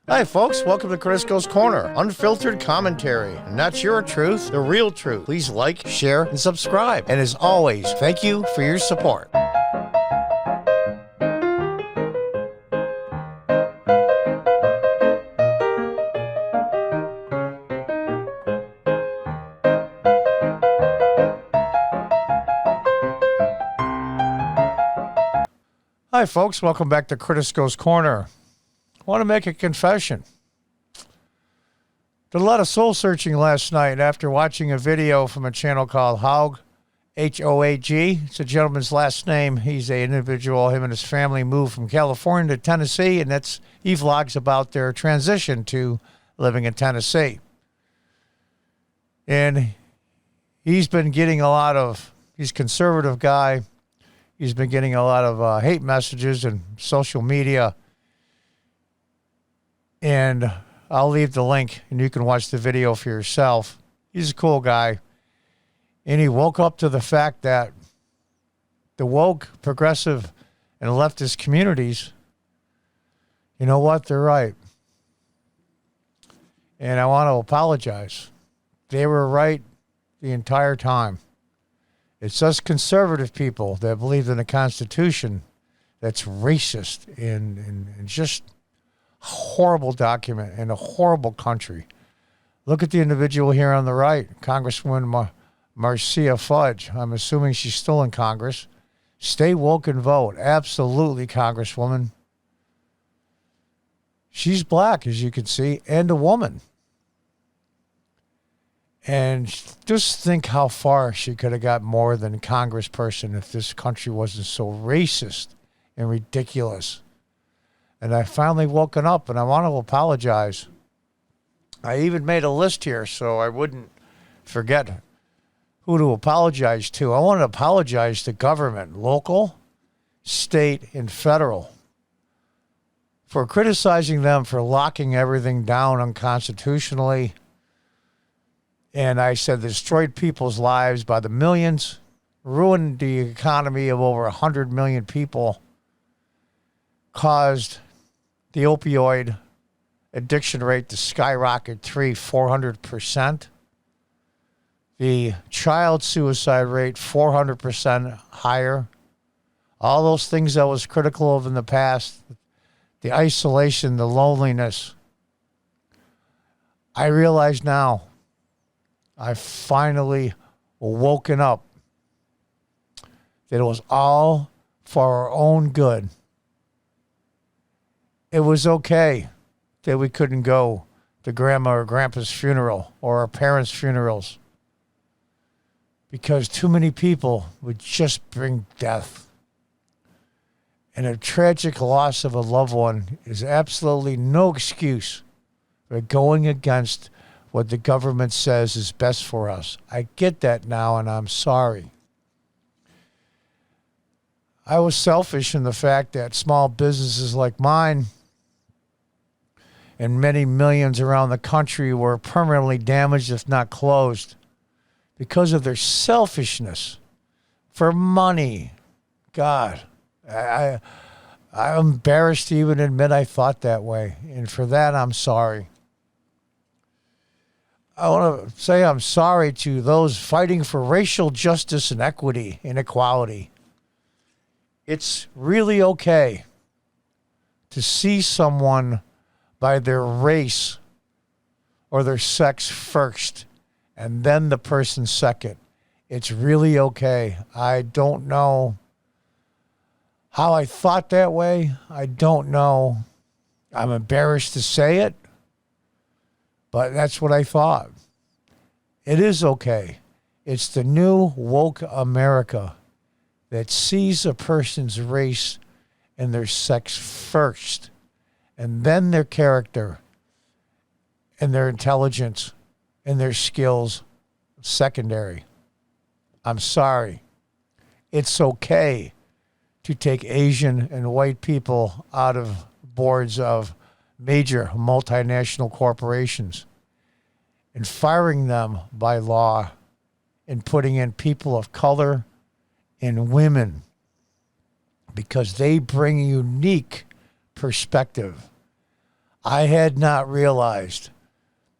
Hi, folks. Welcome to Crisco's Corner. Unfiltered commentary. Not your truth, the real truth. Please like, share, and subscribe. And as always, thank you for your support. Hi, folks. Welcome back to Crisco's Corner. I want to make a confession. Did a lot of soul searching last night after watching a video from a channel called Hoag, H-O-A-G. It's a gentleman's last name. He's an individual. Him and his family moved from California to Tennessee, and he vlogs about their transition to living in Tennessee. And he's been getting he's a conservative guy. He's been getting a lot of hate messages and social media. And I'll leave the link, and you can watch the video for yourself. He's a cool guy. And he woke up to the fact that the woke, progressive, and leftist communities, you know what? They're right. And I want to apologize. They were right the entire time. It's us conservative people that believe in a Constitution that's racist and just horrible document in a horrible country. Look at the individual here on the right, Congresswoman Marcia Fudge. I'm assuming she's still in Congress. Stay woke and vote. Absolutely, Congresswoman. She's black, as you can see, and a woman. And just think how far she could have got more than a congressperson if this country wasn't so racist and ridiculous. And I finally woken up, and I want to apologize. I even made a list here so I wouldn't forget who to apologize to. I want to apologize to government, local, state, and federal, for criticizing them for locking everything down unconstitutionally. And I said destroyed people's lives by the millions, ruined the economy of over 100 million people, caused the opioid addiction rate to skyrocket 400%. The child suicide rate 400% higher. All those things I was critical of in the past, the isolation, the loneliness. I realize now, I finally woken up that it was all for our own good. It was okay that we couldn't go to grandma or grandpa's funeral or our parents' funerals because too many people would just bring death. And a tragic loss of a loved one is absolutely no excuse for going against what the government says is best for us. I get that now, and I'm sorry. I was selfish in the fact that small businesses like mine and many millions around the country were permanently damaged, if not closed, because of their selfishness for money. God, I'm embarrassed to even admit I thought that way, and for that, I'm sorry. I want to say I'm sorry to those fighting for racial justice and equity and equality. It's really okay to see someone by their race or their sex first, and then the person second. It's really okay. I don't know how I thought that way. I don't know. I'm embarrassed to say it, but that's what I thought. It is okay. It's the new woke America that sees a person's race and their sex first, and then their character and their intelligence and their skills secondary. I'm sorry. It's okay to take Asian and white people out of boards of major multinational corporations and firing them by law and putting in people of color and women because they bring unique perspective. I had not realized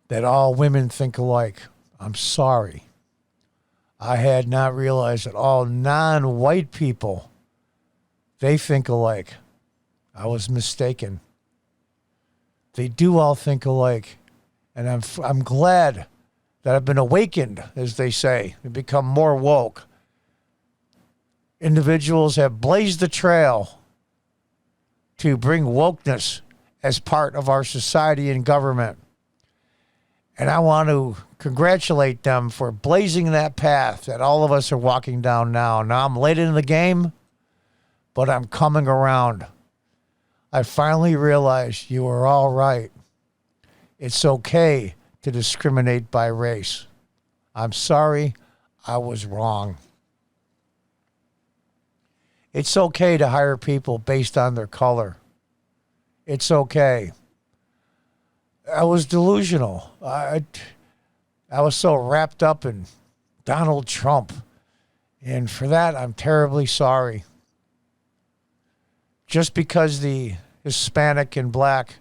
that all women think alike. I'm sorry. I had not realized that all non-white people, they think alike. I was mistaken. They do all think alike. And I'm glad that I've been awakened, as they say, and become more woke. Individuals have blazed the trail to bring wokeness as part of our society and government. And I want to congratulate them for blazing that path that all of us are walking down now. Now I'm late in the game, but I'm coming around. I finally realized you were all right. It's okay to discriminate by race. I'm sorry, I was wrong. It's okay to hire people based on their color. It's okay. I was delusional. I was so wrapped up in Donald Trump. And for that, I'm terribly sorry. Just because the Hispanic and black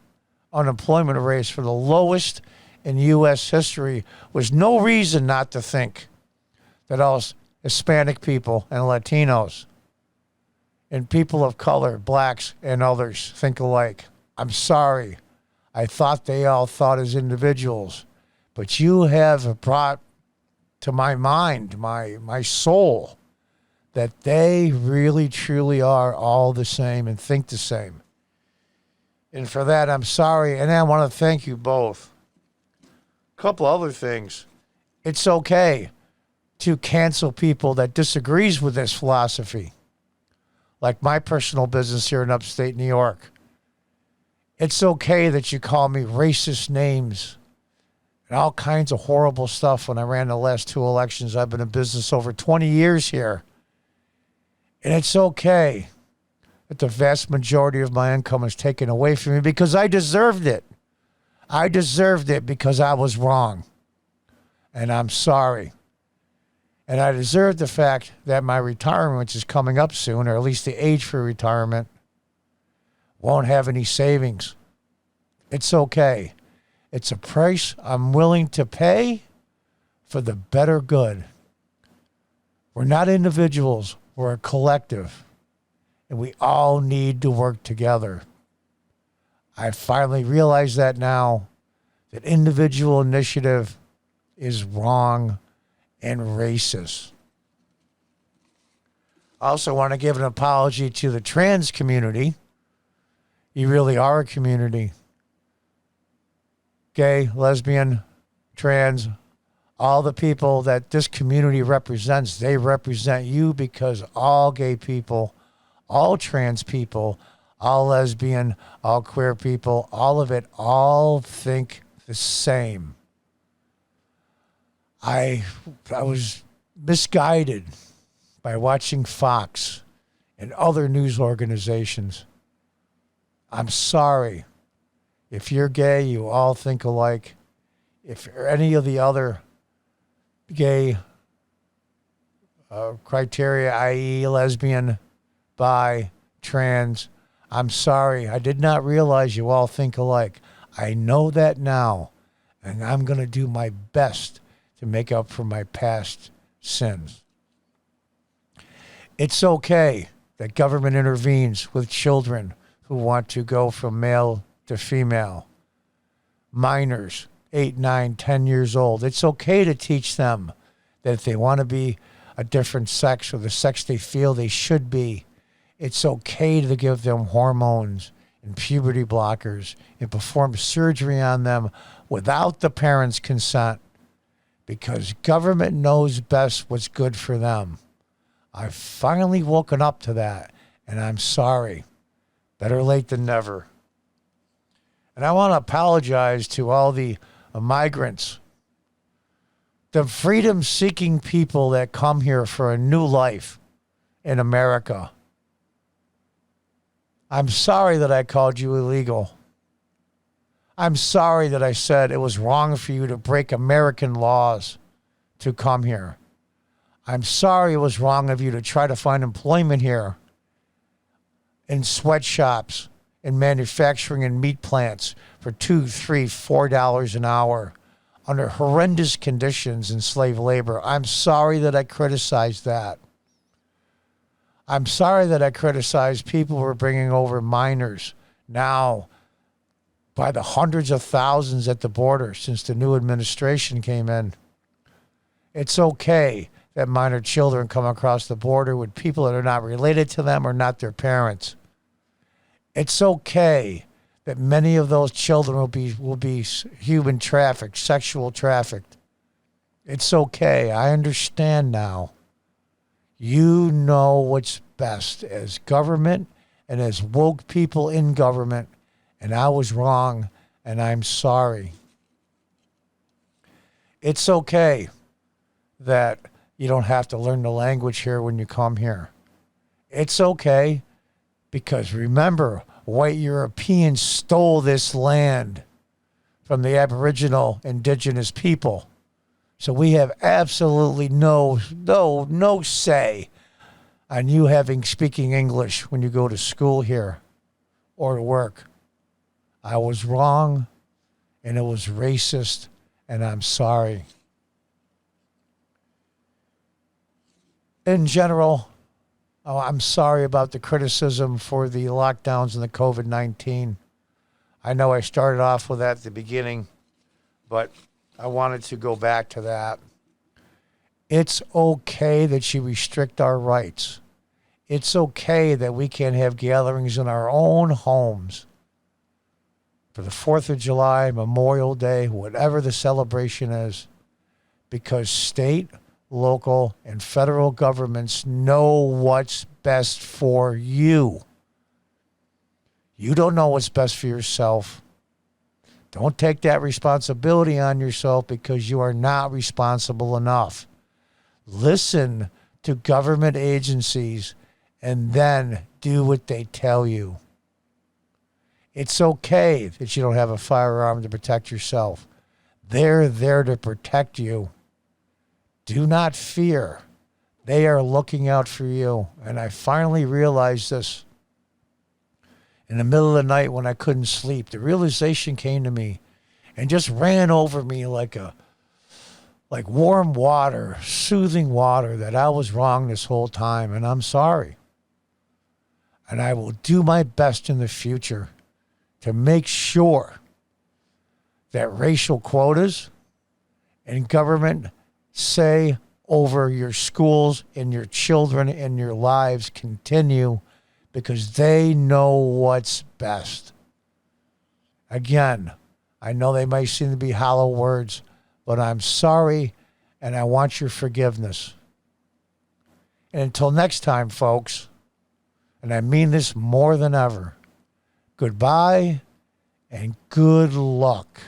unemployment rates for the lowest in U.S. history was no reason not to think that all Hispanic people and Latinos and people of color, blacks and others, think alike. I'm sorry. I thought they all thought as individuals. But you have brought to my mind, my soul, that they really, truly are all the same and think the same. And for that, I'm sorry. And I want to thank you both. A couple other things. It's okay to cancel people that disagrees with this philosophy. Like my personal business here in upstate New York. It's okay that you call me racist names and all kinds of horrible stuff when I ran the last 2 elections. I've been in business over 20 years here. And it's okay that the vast majority of my income is taken away from me because I deserved it. I deserved it because I was wrong. And I'm sorry. And I deserve the fact that my retirement, which is coming up soon, or at least the age for retirement, won't have any savings. It's okay. It's a price I'm willing to pay for the better good. We're not individuals. We're a collective. And we all need to work together. I finally realize that now, that individual initiative is wrong and racist. I also want to give an apology to the trans community. You really are a community. Gay, lesbian, trans, all the people that this community represents, they represent you because all gay people, all trans people, all lesbian, all queer people, all of it, all think the same. I was misguided by watching Fox and other news organizations. I'm sorry. If you're gay, you all think alike. If any of the other gay criteria, i.e. lesbian, bi, trans, I'm sorry. I did not realize you all think alike. I know that now, and I'm going to do my best to make up for my past sins. It's okay that government intervenes with children who want to go from male to female. Minors, 8, 9, 10 years old. It's okay to teach them that if they want to be a different sex or the sex they feel they should be, it's okay to give them hormones and puberty blockers and perform surgery on them without the parents' consent. Because government knows best what's good for them. I've finally woken up to that, and I'm sorry. Better late than never. And I want to apologize to all the migrants, the freedom-seeking people that come here for a new life in America. I'm sorry that I called you illegal. I'm sorry that I said it was wrong for you to break American laws to come here. I'm sorry it was wrong of you to try to find employment here in sweatshops in manufacturing and meat plants for $2, $3, $4 an hour under horrendous conditions in slave labor. I'm sorry that I criticized that. I'm sorry that I criticized people who are bringing over minors now by the hundreds of thousands at the border since the new administration came in. It's okay that minor children come across the border with people that are not related to them or not their parents. It's okay that many of those children will be human trafficked, sexual trafficked. It's okay. I understand now. You know what's best as government and as woke people in government, and I was wrong, and I'm sorry. It's okay that you don't have to learn the language here when you come here. It's okay because remember, white Europeans stole this land from the Aboriginal indigenous people. So we have absolutely no say on you speaking English when you go to school here or to work. I was wrong, and it was racist, and I'm sorry. In general, I'm sorry about the criticism for the lockdowns and the COVID-19. I know I started off with that at the beginning, but I wanted to go back to that. It's okay that you restrict our rights. It's okay that we can't have gatherings in our own homes for the 4th of July, Memorial Day, whatever the celebration is, because state, local, and federal governments know what's best for you. You don't know what's best for yourself. Don't take that responsibility on yourself because you are not responsible enough. Listen to government agencies and then do what they tell you. It's okay that you don't have a firearm to protect yourself. They're there to protect you. Do not fear. They are looking out for you. And I finally realized this in the middle of the night when I couldn't sleep. The realization came to me and just ran over me like warm water, soothing water, that I was wrong this whole time, and I'm sorry. And I will do my best in the future to make sure that racial quotas and government say over your schools and your children and your lives continue, because they know what's best. Again, I know they might seem to be hollow words, but I'm sorry, and I want your forgiveness. And until next time, folks, and I mean this more than ever, goodbye and good luck.